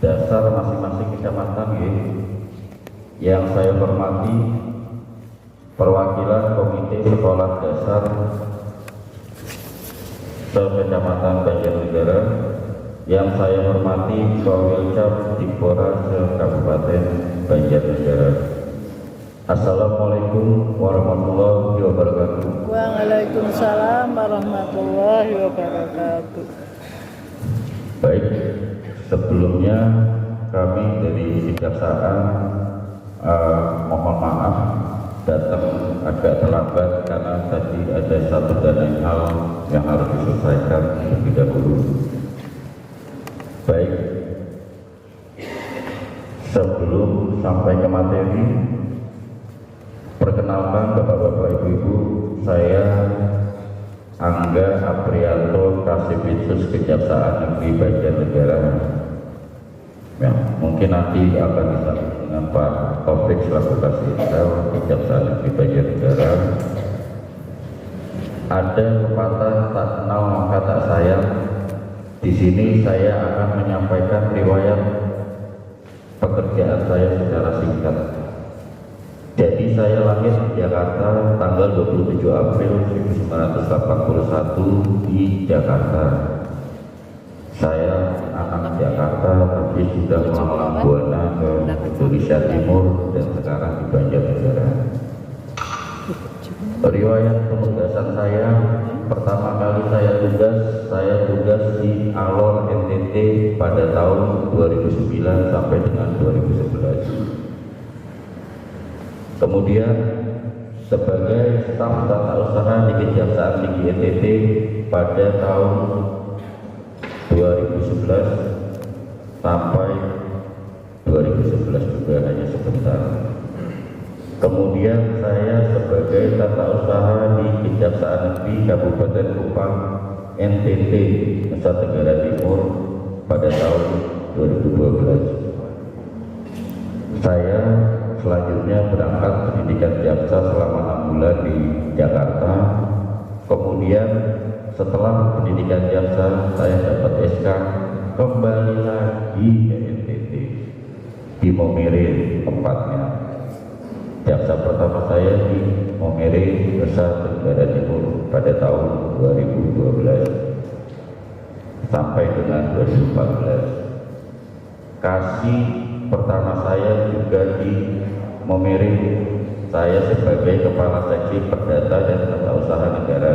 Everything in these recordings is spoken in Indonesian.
dasar masing-masing kecamatan ya. Yang saya hormati perwakilan Komite Sekolah Dasar se-Kecamatan Banjarnegara, yang saya hormati Kawilcap Dipora se-Kabupaten Banjarnegara. Assalamualaikum warahmatullahi wabarakatuh. Waalaikumsalam warahmatullahi wabarakatuh. Baik, sebelumnya kami dari Kejaksaan mohon maaf datang agak terlambat karena tadi ada satu dan lain hal yang harus diselesaikan terlebih dahulu. Baik, sebelum sampai ke materi, perkenalkan Bapak-Bapak Ibu-Ibu, saya Angga Aprianto, Kasubdit Kejaksaan Negeri Banjarnegara. Ya, mungkin nanti akan disambung dengan Pak Taufik selaku Kasubdit Kejaksaan Negeri Banjarnegara. Ada pepatah tak kenal maka tak sayang. Di sini saya akan menyampaikan riwayat pekerjaan saya secara singkat. Jadi saya lahir di Jakarta tanggal 27 April 1981 di Jakarta. Saya anak Jakarta tapi sudah melanglang buana ke Indonesia Timur dan sekarang di Banjarnegara. Riwayat penugasan saya, pertama kali saya tugas di Alor NTT pada tahun 2009 sampai dengan 2011. Kemudian sebagai staf tata usaha di Kejaksaan Tinggi NTT pada tahun 2011 sampai 2011 juga hanya sebentar. Kemudian saya sebagai tata usaha di Kejaksaan Negeri Kabupaten Kupang NTT Nusa Tenggara Timur pada tahun 2012. Saya selanjutnya berangkat pendidikan jaksa selama 6 bulan di Jakarta. Kemudian setelah pendidikan jaksa saya dapat SK, kembali lagi ke NTT di Momere tempatnya. Jaksa pertama saya di Momere, Nusa Tenggara Timur pada tahun 2012 sampai dengan 2014. Kasih pertama saya juga di Momere, saya sebagai Kepala Seksi Perdata dan Tata Usaha Negara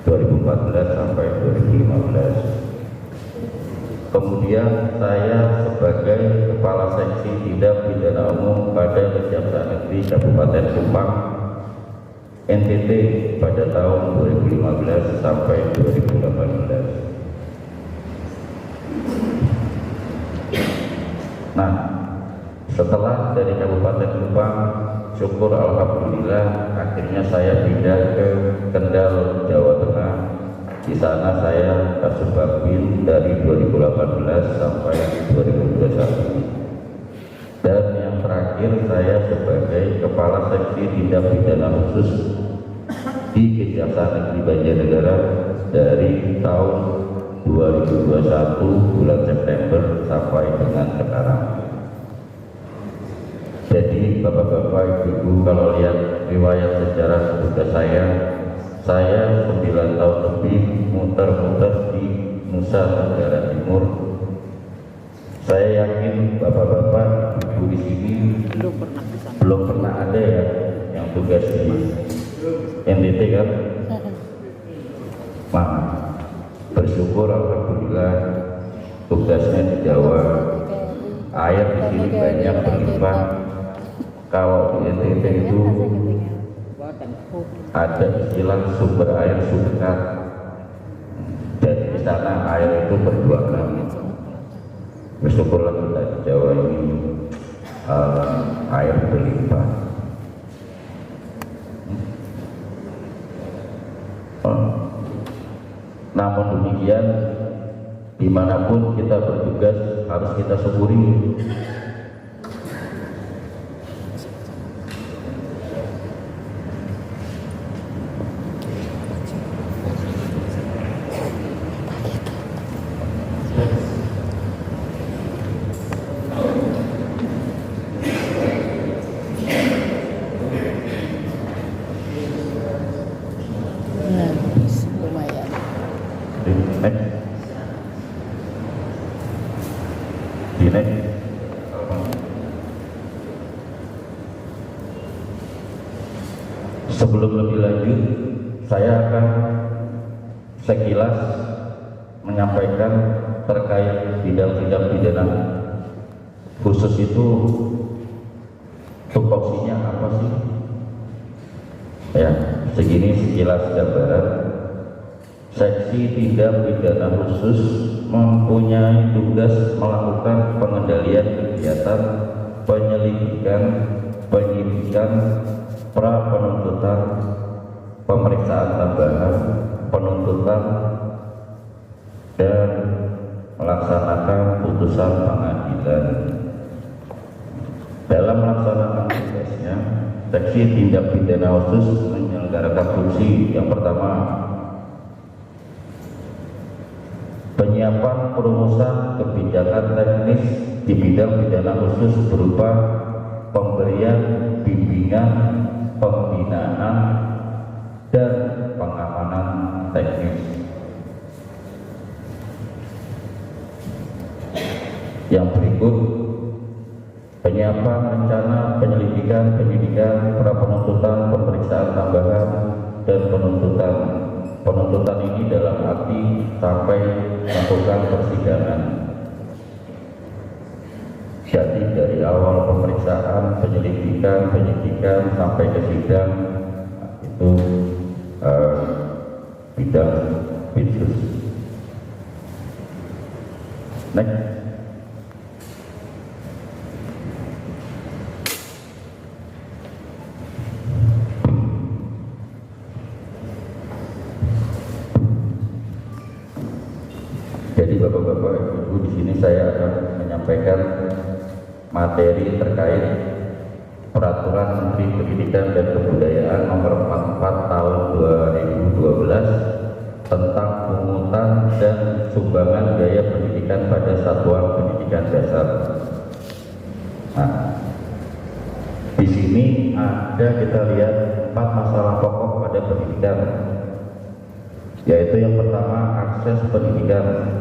2014 sampai 2015. Kemudian saya sebagai Kepala Seksi Tindak Pidana Umum pada Kejaksaan Negeri Kabupaten Kupang NTT pada tahun 2015 sampai 2018. Nah, setelah dari Kabupaten Kupang, syukur alhamdulillah akhirnya saya pindah ke Kendal, Jawa Tengah. Di sana saya Kasubagmin dari 2018 sampai 2021. Dan yang terakhir saya sebagai Kepala Seksi Tindak Pidana Khusus di Kejaksaan Negeri Banjarnegara dari tahun 2021 bulan September sampai dengan sekarang. Jadi Bapak-Bapak Ibu, kalau lihat riwayat sejarah tugas saya 9 tahun lebih muter-muter di Nusa Tenggara Timur. Saya yakin Bapak-Bapak Ibu di sini belum pernah ada ya yang tugas di NTT kan? Nah, bersyukur alhamdulillah tugasnya di Jawa. Air di sini banyak berlimpah. Kalau di NTT itu ada istilah sumber air Sudekat, dan di sana air itu berdua kali. Bersyukurlah kita di Jawa ini air berlimpah. Namun demikian, dimanapun kita bertugas harus kita syukuri. Ini sebelum lebih lanjut, saya akan sekilas menyampaikan terkait bidang-bidang pidana khusus itu tupoksinya apa sih? Ya, segini sekilas gambaran. Seksi tindak pidana khusus mempunyai tugas melakukan pengendalian kegiatan penyelidikan, penyidikan, pra penuntutan, pemeriksaan tambahan, penuntutan, dan melaksanakan putusan pengadilan. Dalam melaksanakan tugasnya, seksi tindak pidana khusus menyelenggarakan fungsi yang pertama, penyiapan perumusan kebijakan teknis di bidang pidana khusus berupa pemberian bimbingan, pembinaan, dan pengamanan teknis. Yang berikut, penyiapan rencana penyelidikan, penyidikan, pra penuntutan, pemeriksaan tambahan, dan penuntutan. Penuntutan ini dalam arti sampai melakukan persidangan. Jadi dari awal pemeriksaan, penyelidikan, penyidikan sampai ke sidang, itu bidang khusus. Next. Jadi Bapak-bapak, Ibu, di sini saya akan menyampaikan materi terkait Peraturan Menteri Pendidikan dan Kebudayaan Nomor 44 Tahun 2012 tentang pungutan dan sumbangan biaya pendidikan pada satuan pendidikan dasar. Nah, di sini ada kita lihat 4 masalah pokok pada pendidikan, yaitu yang pertama akses pendidikan.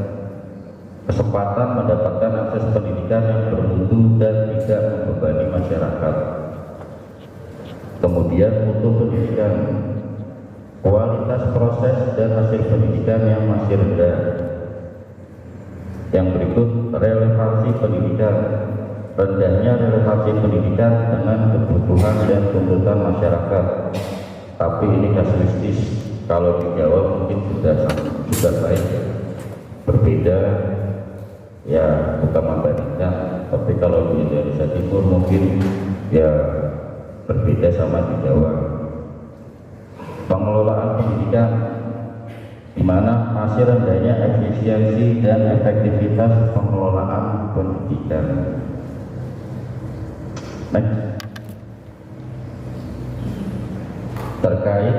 Kesempatan mendapatkan akses pendidikan yang bermutu dan tidak membebani masyarakat. Kemudian mutu pendidikan, kualitas proses dan hasil pendidikan yang masih rendah. Yang berikut, relevansi pendidikan, rendahnya relevansi pendidikan dengan kebutuhan dan tuntutan masyarakat. Tapi ini kasuistis, kalau dijawab mungkin sudah baik, berbeda. Ya, bukan membandingkan, tapi kalau di Indonesia Timur mungkin ya berbeda sama di Jawa. Pengelolaan pendidikan, di mana masih rendahnya efisiensi dan efektivitas pengelolaan pendidikan. Next. Terkait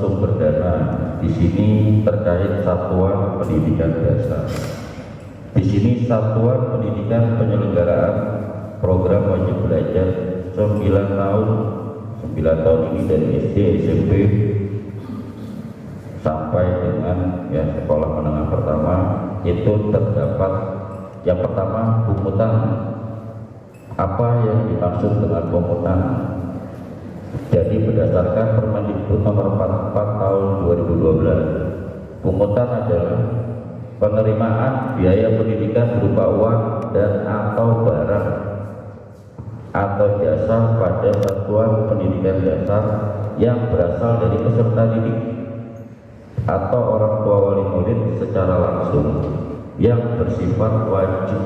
sumber dana, di sini terkait satuan pendidikan dasar. Di sini satuan pendidikan penyelenggaraan program wajib belajar 9 tahun ini dari SD, SMP sampai dengan ya sekolah menengah pertama, itu terdapat yang pertama pungutan. Apa yang dimaksud dengan pungutan? Jadi berdasarkan Permendikbud Nomor 44 Tahun 2012, pungutan adalah penerimaan biaya pendidikan berupa uang dan atau barang atau jasa pada satuan pendidikan dasar yang berasal dari peserta didik atau orang tua wali murid secara langsung, yang bersifat wajib,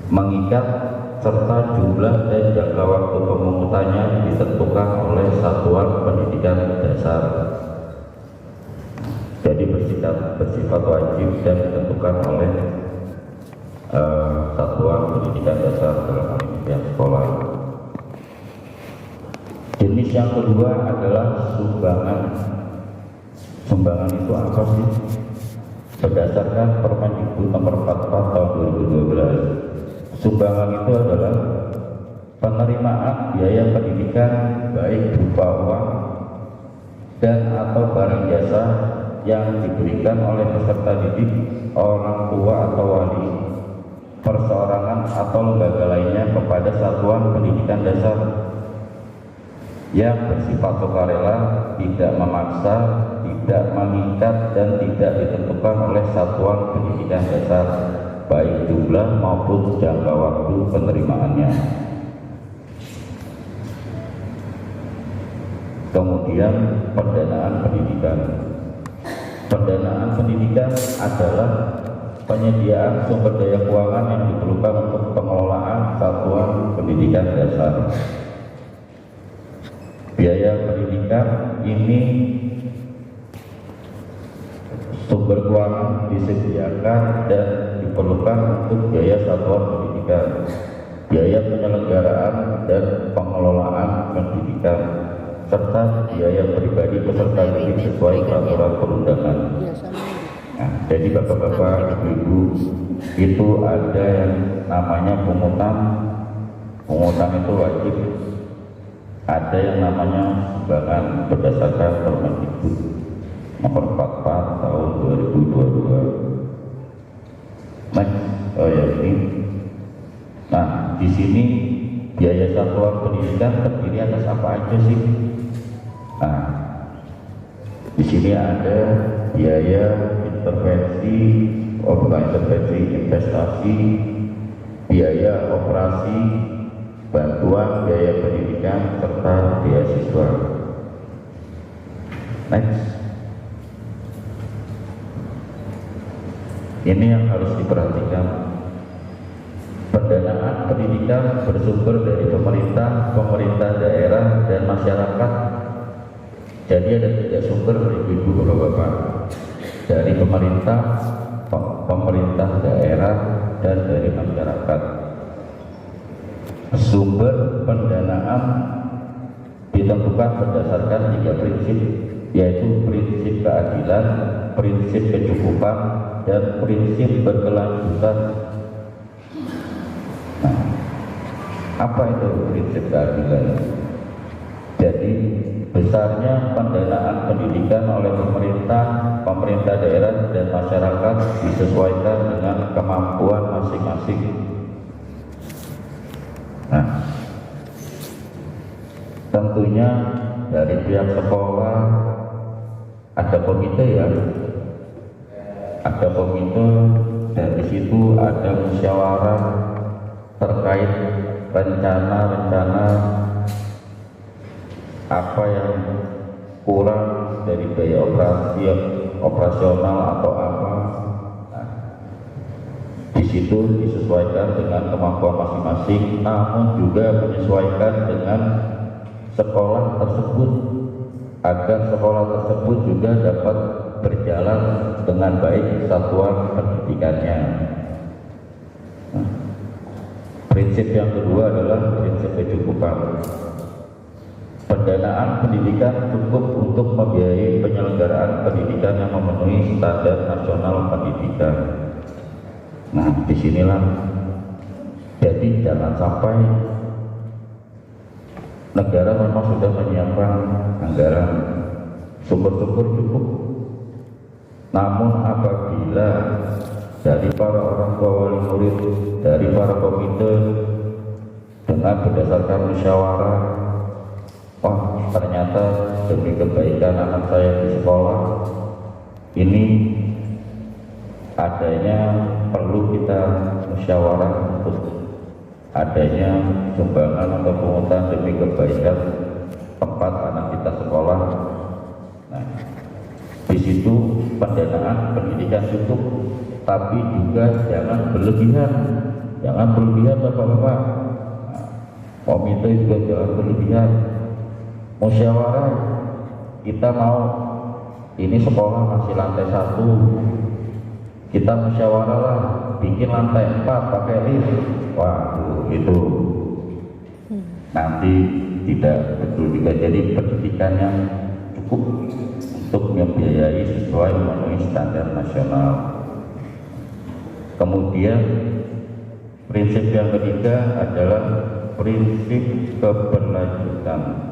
mengikat, serta jumlah dan jangka waktu pemungutannya ditentukan oleh satuan pendidikan dasar. Jadi bersifat wajib dan ditentukan oleh satuan pendidikan dasar dalam hal ini pihak sekolah. Jenis yang kedua adalah sumbangan. Sumbangan itu apa sih? Berdasarkan Permendikbud Nomor 44 Tahun 2012, sumbangan itu adalah penerimaan biaya pendidikan baik berupa uang dan atau barang jasa yang diberikan oleh peserta didik, orang tua atau wali, perseorangan atau lembaga lainnya kepada satuan pendidikan dasar yang bersifat sukarela, tidak memaksa, tidak mengikat, dan tidak ditentukan oleh satuan pendidikan dasar, baik jumlah maupun jangka waktu penerimaannya. Kemudian pendanaan pendidikan. Pendanaan pendidikan adalah penyediaan sumber daya keuangan yang diperlukan untuk pengelolaan satuan pendidikan dasar. Biaya pendidikan ini sumber keuangan disediakan dan diperlukan untuk biaya satuan pendidikan, biaya penyelenggaraan dan pengelolaan pendidikan, serta biaya pribadi peserta didik sesuai peraturan perundangan. Nah, jadi bapak-bapak, ibu-ibu, itu ada yang namanya pungutan. Pungutan itu wajib. Ada yang namanya sumbangan berdasarkan Permendikbud nomor 44 tahun 2022. Ini. Nah, di sini biaya satuan pendidikan terdiri atas apa aja sih? Nah, di sini ada biaya intervensi, investasi, biaya operasi, bantuan biaya pendidikan, serta beasiswa. Next. Ini yang harus diperhatikan. Pendanaan pendidikan bersumber dari pemerintah, pemerintah daerah, dan masyarakat. Jadi ada 3 sumber, ibu-ibu, bapak-bapak. Dari pemerintah, pemerintah daerah, dan dari masyarakat. Sumber pendanaan ditentukan berdasarkan 3 prinsip, yaitu prinsip keadilan, prinsip kecukupan, dan prinsip berkelanjutan. Nah, apa itu prinsip keadilan? Jadi besarnya pendanaan pendidikan oleh pemerintah, pemerintah daerah, dan masyarakat disesuaikan dengan kemampuan masing-masing. Nah, tentunya dari pihak sekolah ada komite ya, ada komite, dan di situ ada musyawarah terkait rencana-rencana apa yang kurang dari biaya operasional atau apa. Nah, di situ disesuaikan dengan kemampuan masing-masing, namun juga menyesuaikan dengan sekolah tersebut agar sekolah tersebut juga dapat berjalan dengan baik satuan pendidikannya. Nah, prinsip yang kedua adalah prinsip kecukupan. Pendanaan pendidikan cukup untuk membiayai penyelenggaraan pendidikan yang memenuhi standar nasional pendidikan. Nah, disinilah jadi jangan sampai negara memang sudah menyiapkan anggaran, sumber-sumber cukup, namun apabila dari para orang tua wali murid, dari para komite, dengan berdasarkan musyawarah, wah ternyata demi kebaikan anak saya di sekolah ini adanya perlu kita musyawarah untuk adanya sumbangan atau pungutan demi kebaikan tempat anak kita sekolah. Nah, di situ pendanaan pendidikan cukup, tapi juga jangan berlebihan, bapak-bapak. Nah, komite juga jangan berlebihan. Musyawarah, kita mau ini sekolah masih lantai 1, kita musyawarah lah bikin lantai 4 pakai lift. Waduh, itu nanti tidak betul juga. Jadi pendidikan yang cukup untuk membiayai sesuai memenuhi standar nasional. Kemudian prinsip yang ketiga adalah prinsip keberlanjutan.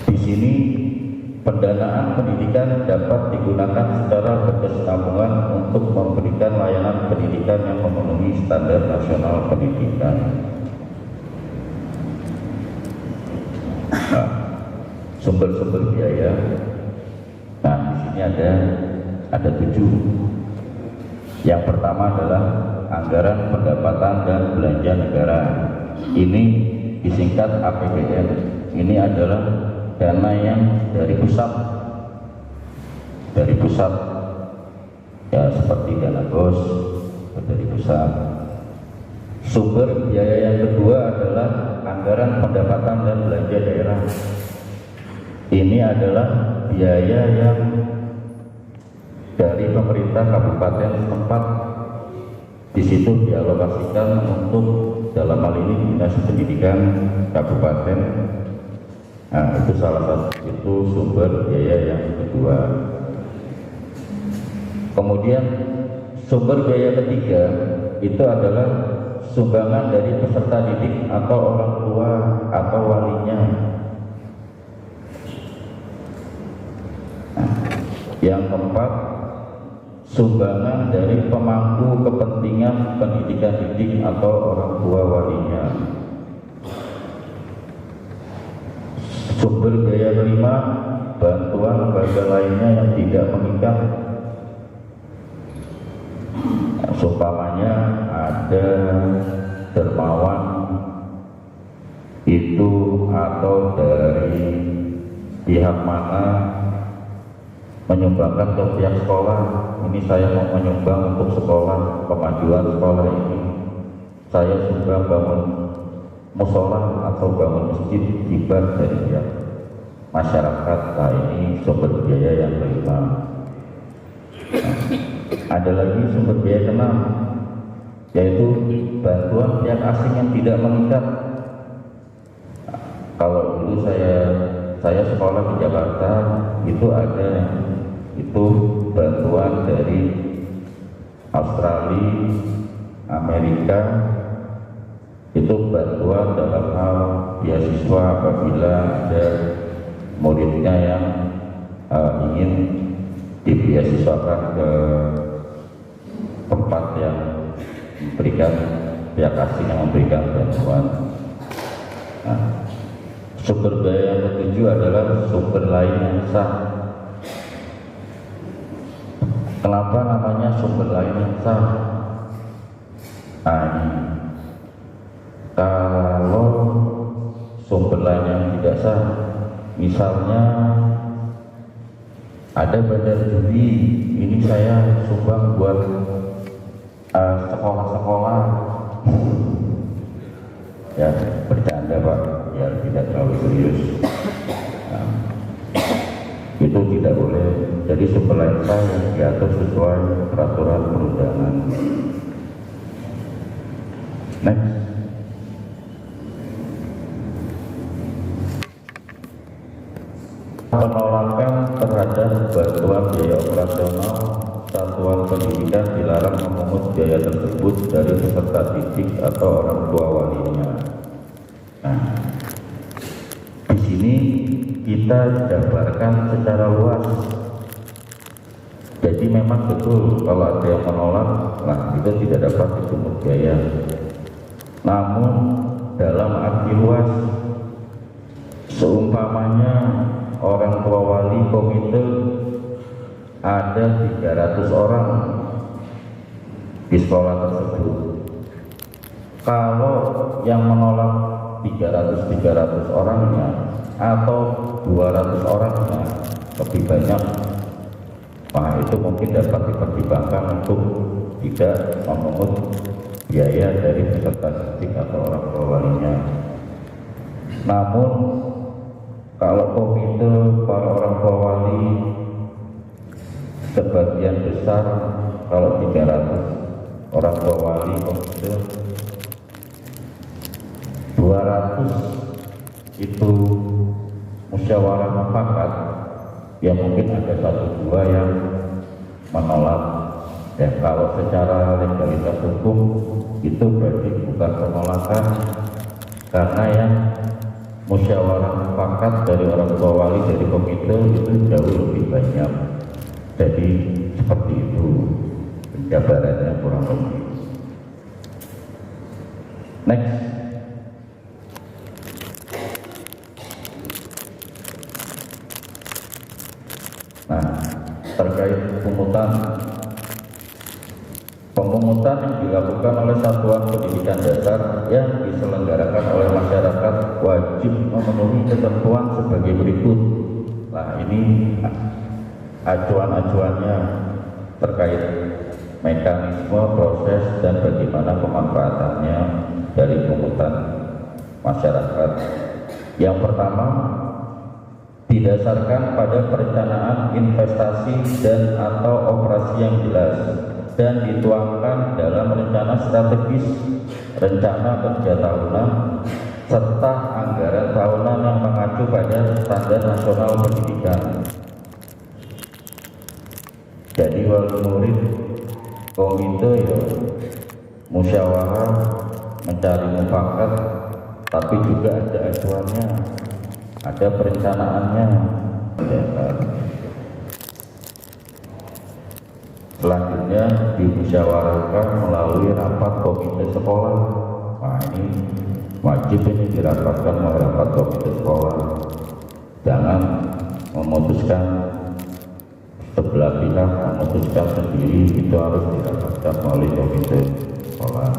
Di sini pendanaan pendidikan dapat digunakan secara berkesinambungan untuk memberikan layanan pendidikan yang memenuhi standar nasional pendidikan. Nah, sumber-sumber biaya. Nah, di sini ada 7. Yang pertama adalah anggaran pendapatan dan belanja negara. Ini disingkat APBN. Ini adalah dana yang dari pusat, ya seperti dana BOS dari pusat. Sumber biaya yang kedua adalah anggaran pendapatan dan belanja daerah. Ini adalah biaya yang dari pemerintah kabupaten setempat, di situ dialokasikan untuk dalam hal ini dinas pendidikan kabupaten. Nah, itu salah satu, itu sumber biaya yang kedua. Kemudian sumber biaya ketiga itu adalah sumbangan dari peserta didik atau orang tua atau walinya. Nah, yang keempat, sumbangan dari pemangku kepentingan pendidikan didik atau orang tua walinya. Sumber biaya kelima, bantuan lembaga lainnya yang tidak mengikat. Seumpamanya ada dermawan itu atau dari pihak mana menyumbangkan ke pihak sekolah, ini saya mau menyumbang untuk sekolah, kemajuan sekolah ini saya sumbang bangun musola atau bangun masjid hibah dari pihak masyarakat. Nah, ini sumber biaya yang kelima. Ada lagi sumber biaya keenam, yaitu bantuan pihak asing yang tidak mengikat. Kalau dulu saya sekolah di Jakarta, itu ada itu bantuan dari Australia, Amerika, itu bantuan dalam hal beasiswa apabila ada muridnya yang ingin dibeasiswakan ke tempat yang memberikan, pihak asing yang memberikan bantuan. Nah, sumber biaya yang ketujuh adalah sumber lain yang sah. Kenapa namanya sumber lain yang sah? Nah, ini kalau sumber lain yang tidak sah, misalnya ada bandar judi, ini saya sumbang buat sekolah-sekolah, ya bercanda Pak, biar tidak terlalu serius. Nah, itu tidak boleh. Jadi sumber lain sah yang diatur sesuai peraturan perundangan. Next. Penolakan terhadap bantuan biaya operasional satuan pendidikan dilarang memungut biaya tersebut dari peserta didik atau orang tua walinya. Nah, di sini kita jabarkan secara luas. Jadi memang betul kalau ada yang menolak, nah itu tidak dapat dipungut biaya. Namun dalam arti luas, seumpamanya orang tua wali komite ada 300 orang di sekolah tersebut. Kalau yang menolak 300 orangnya atau 200 orangnya lebih banyak, nah itu mungkin dapat dipertimbangkan untuk tidak memungut biaya dari peserta didik atau orang tua walinya. Namun kalau komite para orang tua wali sebagian besar, kalau 300 orang tua wali komite, 200 itu musyawarah mufakat, ya mungkin ada 1-2 yang menolak. Ya kalau secara legalitas hukum itu berarti bukan penolakan, karena yang musyawarah mufakat dari orang tua wali, dari komite itu jauh lebih banyak. Jadi seperti itu penjabarannya kurang lebih. Next. Nah, terkait pemungutan yang dilakukan oleh satuan pendidikan dasar yang diselenggarakan oleh masyarakat wajib memenuhi ketentuan sebagai berikut. Nah, ini acuan-acuannya terkait mekanisme, proses, dan bagaimana pemanfaatannya dari pungutan masyarakat. Yang pertama, didasarkan pada perencanaan investasi dan atau operasi yang jelas dan dituangkan dalam rencana strategis, rencana kerja tahunan, serta anggaran tahunan yang mengacu pada standar nasional pendidikan. Jadi wali murid, komite ya musyawarah mencari mufakat, tapi juga ada acuannya, ada perencanaannya. Selanjutnya dimusyawarahkan melalui rapat komite sekolah. Nah, ini wajib ini dirapatkan melalui rapat komite sekolah. Jangan memutuskan sebelah pihak, memutuskan sendiri, itu harus dirapatkan melalui komite sekolah.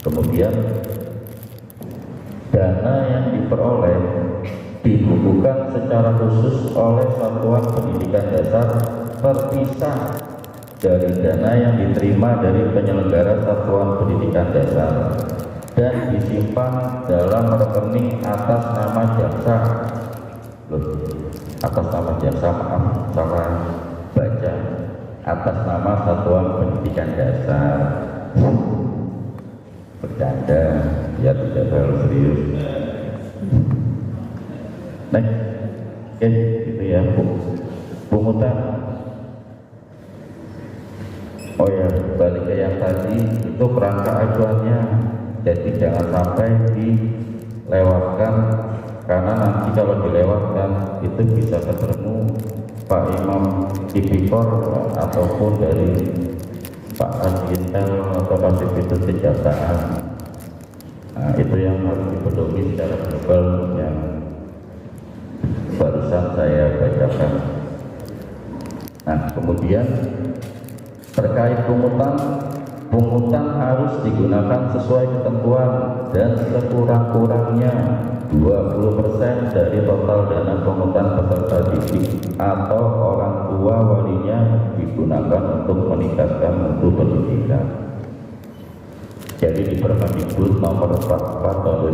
Kemudian dana yang diperoleh dibukukan secara khusus oleh satuan pendidikan dasar terpisah dari dana yang diterima dari penyelenggara satuan pendidikan dasar dan disimpan dalam rekening atas nama jaksa. Atas nama jaksa, maaf salah baca, atas nama satuan pendidikan dasar. Bercanda, ya tidak terlalu serius. Next. Oke, itu ya pungutan. Oh ya, balik ke yang tadi, itu kerangka acuannya. Jadi jangan sampai dilewatkan, karena nanti kalau dilewatkan itu bisa ketemu Pak Imam Tipikor ataupun dari Pak Adintel atau Pasif itu kejaksaan. Nah, itu yang harus dipedomi secara global yang barusan saya bacakan. Nah, kemudian terkait pungutan harus digunakan sesuai ketentuan dan sekurang-kurangnya 20% dari total dana pungutan peserta didik atau orang tua walinya digunakan untuk meningkatkan mutu pendidikan. Jadi di Permendikbud nomor 44 tahun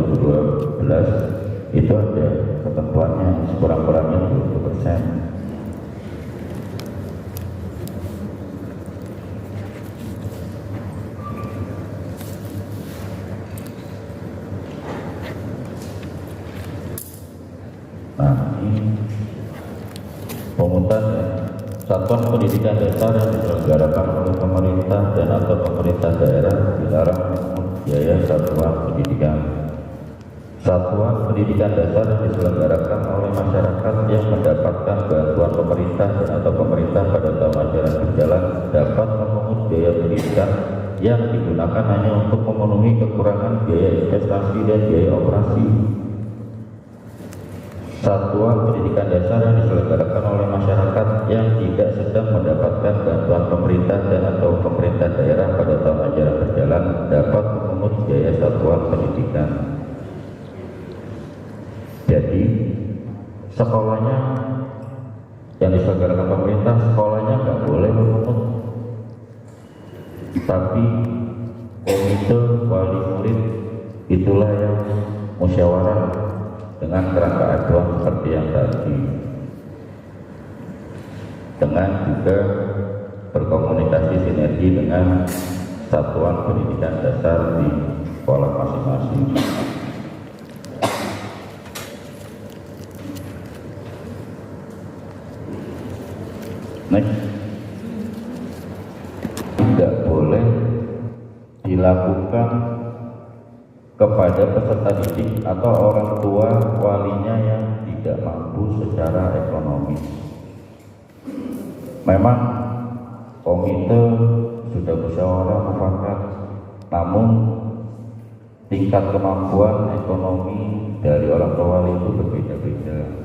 2012 itu ada ketentuannya sekurang-kurangnya 20%. Nah, ini pungutan satuan pendidikan dasar yang diselenggarakan oleh pemerintah dan atau pemerintah daerah dilarang memungut biaya satuan pendidikan. Satuan pendidikan dasar yang diselenggarakan oleh masyarakat yang mendapatkan bantuan pemerintah dan atau pemerintah pada tahun ajaran berjalan dapat memungut biaya pendidikan yang digunakan hanya untuk memenuhi kekurangan biaya investasi dan biaya operasi. Satuan pendidikan dasar yang diselenggarakan oleh masyarakat yang tidak sedang mendapatkan bantuan pemerintah dan atau pemerintah daerah pada tahun ajaran berjalan dapat memungut biaya satuan pendidikan. Jadi sekolahnya yang diselenggarakan pemerintah, sekolahnya nggak boleh memungut, tapi komite wali murid itulah yang musyawarah dengan kerangka acuan seperti yang tadi, dengan juga berkomunikasi sinergi dengan satuan pendidikan dasar di sekolah masing-masing. Next. Tidak boleh dilakukan kepada peserta didik atau orang tua walinya yang tidak mampu secara ekonomis. Memang komite sudah musyawarah mufakat, namun tingkat kemampuan ekonomi dari orang tua wali itu berbeda-beda.